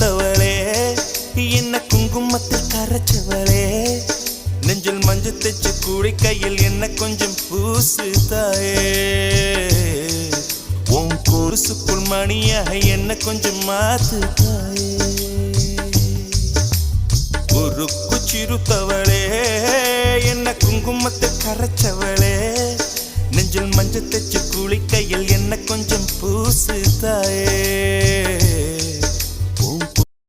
சிறுத்தவளே என்ன குங்குமத்தில் கரைச்சவளே நெஞ்சில் மஞ்சள் தைச்சு கூடி கையில் என்ன கொஞ்சம் பூசு தாயே உன் கொலுசுக்குள் மணியாக என்ன கொஞ்சம் மாத்து தாயே உருக்கு சிறுத்தவளே என்ன குங்குமத்தை கரைச்சவளே நெஞ்சில் மஞ்சள் தைச்சு கூலி கையில் என்ன கொஞ்சம் பூசு தாயே